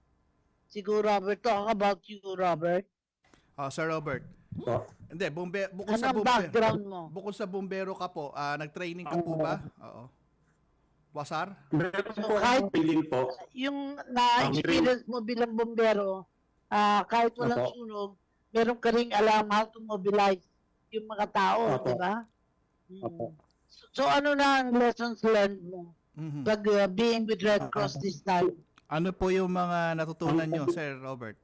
Siguro, Robert, talk about you, Robert. Sir Robert. Hindi, bukod Ano sa ang background mo? Bukod sa bumbero ka po, nag-training ka po ba? Oo. Wasar? Meron So, po kahit- akong feeling po. Yung na-experience mo bilang bombero, kahit walang Opo. sunog, meron ka ring alam how to mobilize yung mga tao, Opo. di ba? Opo. So ano na ang lessons learned mo Mhm. pag being with Red Cross this time? Ano po yung mga natutunan nyo, Sir Robert?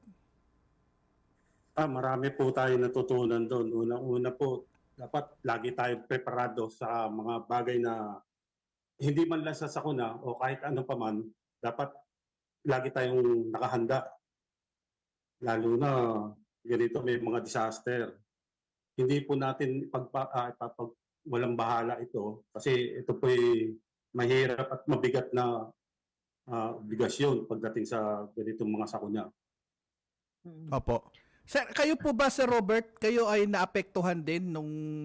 Marami po tayo natutunan doon. Unang-una po, dapat lagi tayo preparado sa mga bagay na hindi man lang sa sakuna o kahit ano pa man, dapat lagi tayong nakahanda. Lalo na ganito may mga disaster. Hindi po natin walang bahala ito kasi ito po mahirap at mabigat na obligasyon pagdating sa ganitong mga sakuna. Opo. Sir, kayo po ba, Sir Robert, kayo ay naapektuhan din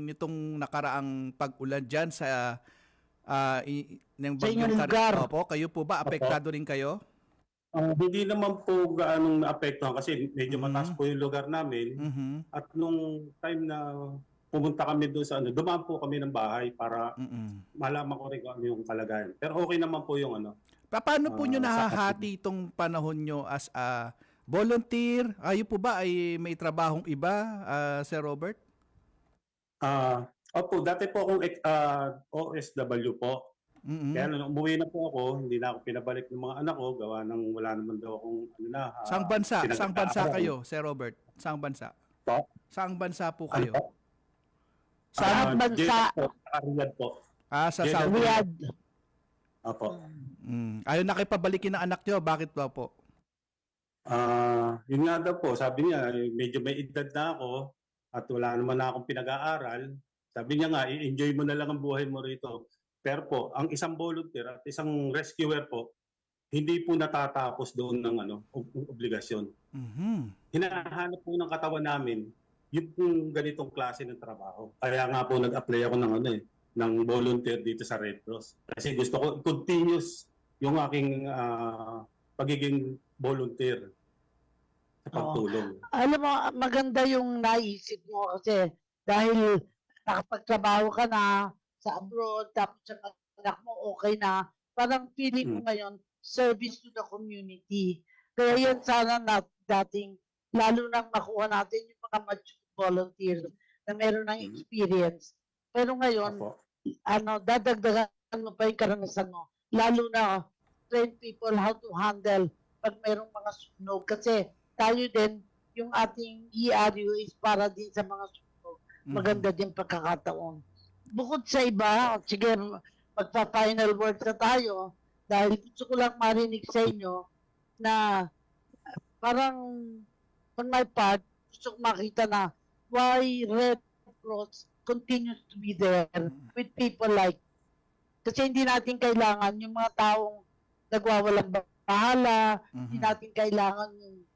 nitong nakaraang pag-ulan dyan sa ng Sa inyong bagyong lugar? Opo, kayo po ba apektado rin kayo? Hindi naman po gaanong naapektuhan kasi medyo mataas po yung lugar namin. Mhm. At nung time na pumunta kami doon sa dumaan po kami ng bahay para Mm. malaman ko rin kung ano yung kalagayan. Pero okay naman po yung Paano po nyo sa nahahati itong panahon nyo as a volunteer? Ayo po ba ay may trabahong iba, Sir Robert? Opo, dati po akong OSW po. Mm-mm. Kaya nung umuwi na po ako, hindi na ako pinabalik ng mga anak ko, gawa ng wala naman daw akong Saang bansa? Saang bansa pinag-aaral. kayo, Sir Robert? Saang bansa? Po? Saang bansa po kayo? Ano po? Saan bansa? Jeddah po, sa Riyadh po. Sa Jeddah. Saudi. Riyadh. Opo. Ayaw nakipabalikin ng anak nyo, bakit ba po? Yun nga daw po, sabi niya, medyo may edad na ako at wala naman na akong pinag-aaral. Sabi niya nga, i-enjoy mo na lang ang buhay mo rito. Pero po, ang isang volunteer at isang rescuer po, hindi po natatapos doon ng obligasyon. Mhm. Hinahanap po ng katawan namin yung ganitong klase ng trabaho. Kaya nga po nag-apply ako ng volunteer dito sa Red Cross. Kasi gusto ko continuous yung aking pagiging volunteer sa pagtulong. Alam mo, maganda yung naisip mo kasi dahil nakapagtrabaho ka na sa abroad, tapos sa anak mo okay na, parang feeling mo ngayon, service to the community. Kaya yan sana dating, lalo nang makuha natin yung mga mature volunteers na meron ng experience. Pero ngayon, Opo. dadagdagan mo pa yung karanasan mo. Lalo na, train people how to handle pag mayroong mga sunog. Kasi tayo din, yung ating ERU is para din sa mga sunog. Maganda din pagkakataon. Bukod sa iba, sige, magpa-final word na tayo dahil gusto ko lang marinig sa inyo na parang on my part, gusto ko makita na why Red Cross continues to be there with people like, kasi hindi natin kailangan yung mga taong nagwawalang bahala, hindi natin kailangan yung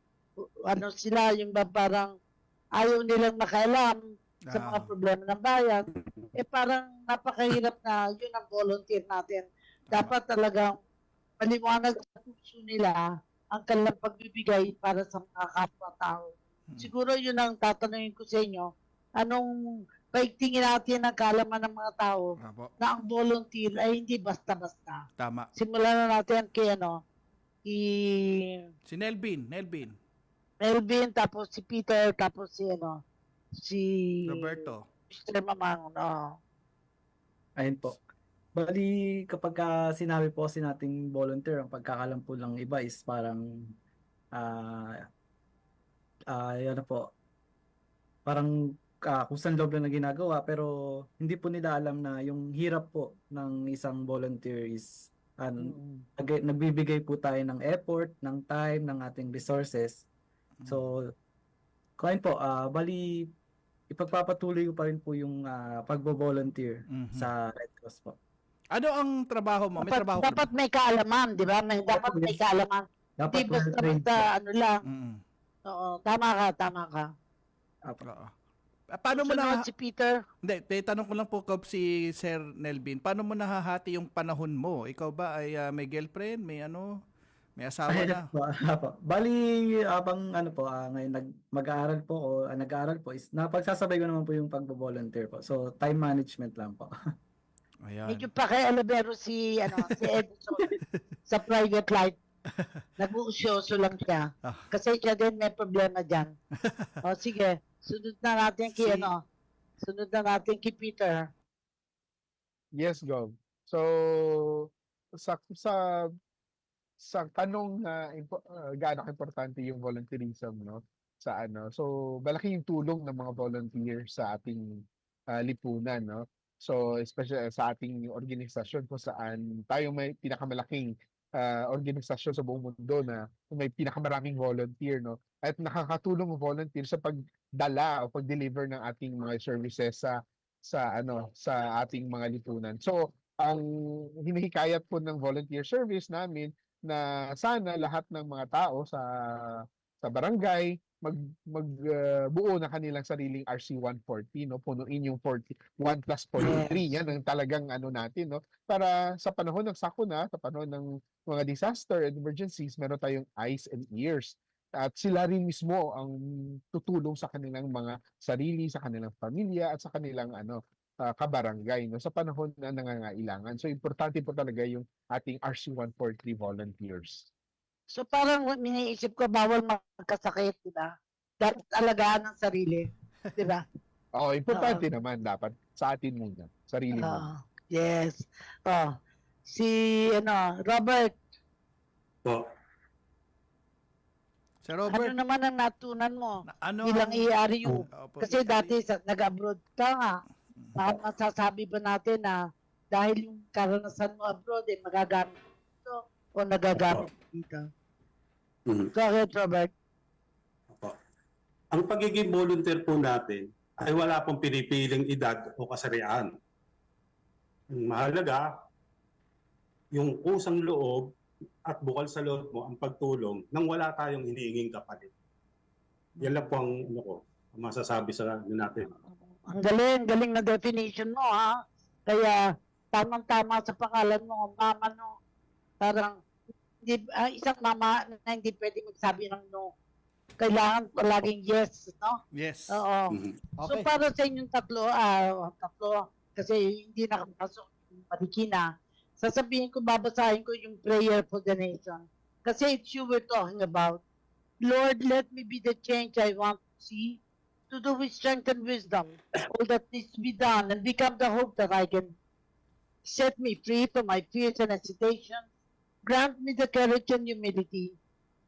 sila, yung parang ayaw nilang makialam sa mga problema ng bayan. Parang napakahirap na yun ang volunteer natin. Dapat talagang maliwanag sa puso nila ang kanilang pagbibigay para sa mga kapwa-tao. Siguro yun ang tatanungin ko sa inyo. Anong paigtingin natin ang kaalaman ng mga tao na ang volunteer ay hindi basta-basta. Tama. Simulan na natin kay Si Nelvin, Melvin, tapos si Peter, tapos si Roberto. Mr. Mamang, Ayun po. Bali, kapag sinabi po kasi nating volunteer, ang pagkakalam po ng iba is parang, parang kusang loob lang na ginagawa, pero hindi po nila alam na yung hirap po ng isang volunteer is, nagbibigay po tayo ng effort, ng time, ng ating resources. So, kain po, bali, ipagpapatuloy ko pa rin po yung pagbo-volunteer sa Red Cross po. Ano ang trabaho mo? May trabaho ka dapat may kaalaman, di ba? Dapat may kaalaman. Dapat Hindi basta lang. Oo, tama ka. Oo. Paano mo na si Peter? Hindi, tanong ko lang po si Sir Nelvin. Paano mo nahahati yung panahon mo? Ikaw ba ay may girlfriend, may asawa na? Bali, habang ngayon mag-aaral po o nag-aaral po is napagsasabay ko naman po yung pagbo-volunteer po. So, time management lang po. Ayan. Medyo pakialamero si Edson sa private life. Nag-uusyoso lang siya. Kasi siya din may problema dyan. O sige, sunod na natin kay Peter. Yes, Gov. So, sa tanong na gaano importante yung volunteerism, no? So malaking tulong ng mga volunteers sa ating lipunan, no? So especially sa ating organisasyon kung saan tayo may pinakamalaking organisasyon sa buong mundo na may pinakamaraming volunteer, no? At nakakatulong ang volunteer sa pagdala o pag-deliver ng ating mga services sa ating mga lipunan. So ang hinihikayat po ng volunteer service namin na sana lahat ng mga tao sa barangay, magbuo ng kanilang sariling RC-140, no? Punuin yung 41 plus 43, yan ang talagang ano natin, no? Para sa panahon ng sakuna, sa panahon ng mga disaster and emergencies, meron tayong eyes and ears. At sila rin mismo ang tutulong sa kanilang mga sarili, sa kanilang pamilya, at sa kanilang kabarangay, no? Sa panahon na nangangailangan. So, importante po talaga yung ating RC-143 volunteers. So parang iniisip ko, bawal magkasakit, di ba? Dapat alagaan ng sarili, di ba? Oo, importante naman dapat sa atin muna, sarili muna. Yes. Si Robert, Po. Sir Robert, ano naman ang natunan mo ano bilang ERU? Opo, Kasi dati nag-abroad ka nga. Masasabi ba natin na dahil yung karanasan mo abroad, magagamit dito o nagagamit dito? Go ahead, Robert. Ang pagiging volunteer po natin ay wala pong pinipiling edad o kasarian. Ang mahalaga, yung kusang loob at bukal sa loob mo ang pagtulong nang wala tayong hinihinging kapalit. Yan lang po ang ang masasabi sa natin. Ang galing na definition mo, ha? Kaya tamang-tama sa pangalan mo, mama, no? Parang isang mama na hindi pwede magsabi ng no. Kailangan palaging yes, no? Yes. Oo. So Okay. para sa inyong tatlo, kasi hindi nakapasok yung Marikina, sasabihin ko, babasahin ko yung prayer for the nation. Kasi it's you we're talking about. Lord, let me be the change I want to see, to do with strength and wisdom, all that needs to be done, and become the hope that I can. Set me free from my fears and hesitation. Grant me the courage and humility.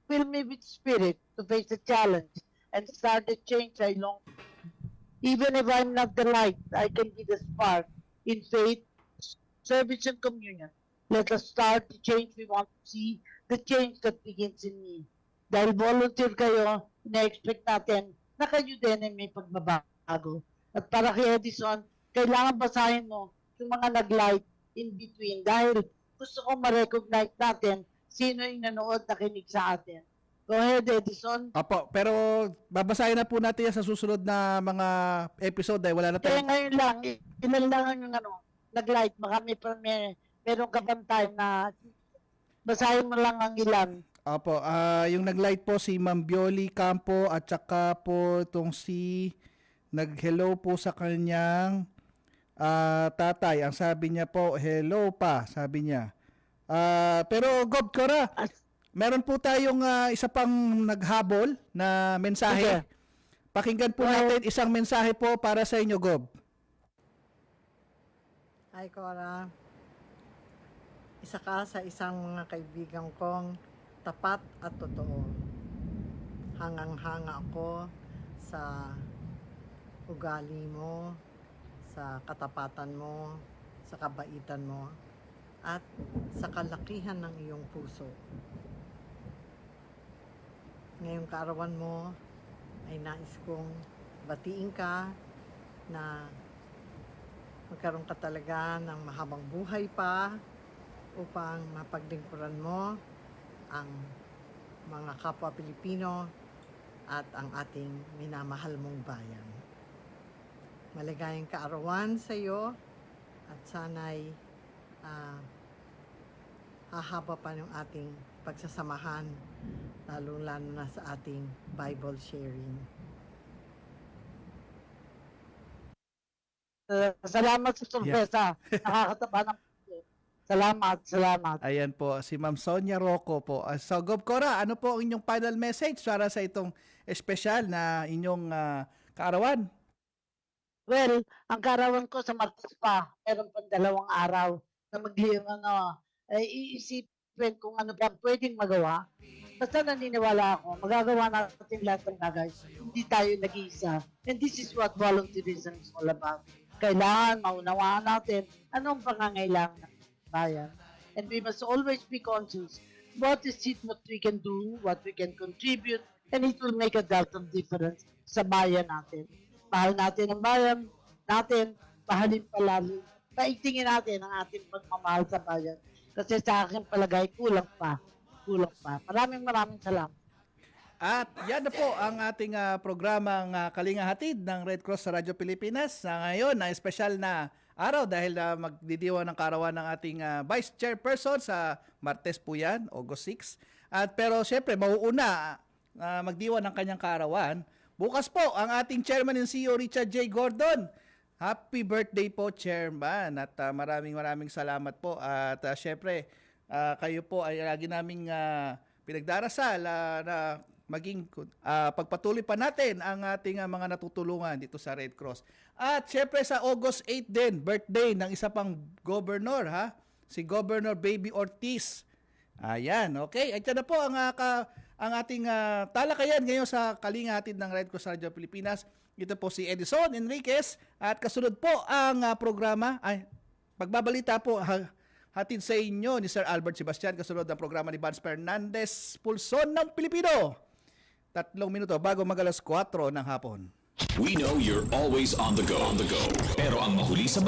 Fill me with spirit to face the challenge and start the change I long for. Even if I'm not the light, I can be the spark in faith, service, and communion. Let us start the change we want to see, the change that begins in me. Dahil volunteer kayo, na-expect natin na kayo din ay may pagbabago. At para kay Edison, kailangan basahin mo yung mga nag-light in between dahil gusto ko ma-recognize natin sino yung nanood, nakinig sa atin. Go ahead, Edison. Apo, pero babasahin na po natin yan sa susunod na mga episode dahil wala na Kaya tayo. ngayon lang, ilan lang yung nag-light. Baka meron ka bang time na basahin mo lang ang ilan. Apo, yung nag-light po si Ma'am Bioli Campo at saka po itong si nag-hello po sa kanyang tatay. Ang sabi niya po, hello pa, sabi niya. Pero Gob Cora, meron po tayong isa pang naghabol na mensahe. Okay. Pakinggan po natin isang mensahe po para sa inyo, Gob. Hi, Cora. Isa ka sa isang mga kaibigan kong tapat at totoo. Hangang-hanga ako sa ugali mo, sa katapatan mo, sa kabaitan mo, at sa kalakihan ng iyong puso. Ngayong kaarawan mo ay nais kong batiin ka na magkaroon ka talaga ng mahabang buhay pa upang mapaglingkuran mo ang mga kapwa Pilipino at ang ating minamahal mong bayan. Maligayang kaarawan sa iyo at sana'y hahaba pa yung ating pagsasamahan, lalo-lalo na sa ating Bible sharing. Salamat sa sorpresa. Nakakataba ng puso. Salamat. Ayan po, si Ma'am Sonia Rocco po. So, Gob Cora, ano po ang inyong final message para sa itong espesyal na inyong kaarawan? Well, ang kaarawan ko sa Martes pa, meron pang 2 araw na iisipin kung ano ba pwedeng magawa. Basta naniniwala ako, magagawa natin lahat ng bagay. Hindi tayo nag-iisa. And this is what volunteerism is all about. Kailangan maunawaan natin anong pangangailangan ng bayan. And we must always be conscious what is it what we can do, what we can contribute, and it will make a lot of difference sa bayan natin. Mahal natin ang bayan natin, mahalin palalo. Paigtingin natin ang ating pagmamahal sa bayan. Kasi sa akin palagay, kulang pa. Maraming salamat. At yan na po ang ating programang Kalinga Hatid ng Red Cross sa Radyo Pilipinas. Ngayon na espesyal na araw dahil magdidiwa ng karawan ng ating Vice Chairperson sa Martes po yan, August 6. Pero syempre, mauuna magdiwa ng kanyang karawan. Bukas po ang ating Chairman and CEO Richard J. Gordon. Happy birthday po, Chairman. At maraming salamat po. At syempre, kayo po ay lagi naming pinagdarasal na maging pagpatuloy pa natin ang ating mga natutulungan dito sa Red Cross. At syempre sa August 8 din, birthday ng isa pang governor, si Governor Baby Ortiz. Ayan, okay. At yan na po ang ating talakayan ngayon sa Kalinga Hatid ng Red Cross Radio Pilipinas. Ito po si Edison Enriquez at kasunod po ang programa ay pagbabalita po hatid sa inyo ni Sir Albert Sebastian, kasunod ng programa ni Vance Fernandez, Pulson ng Pilipino. 3 minuto bago mag-alas 4 ng hapon. We know you're always on the go. Pero ang mahuli sa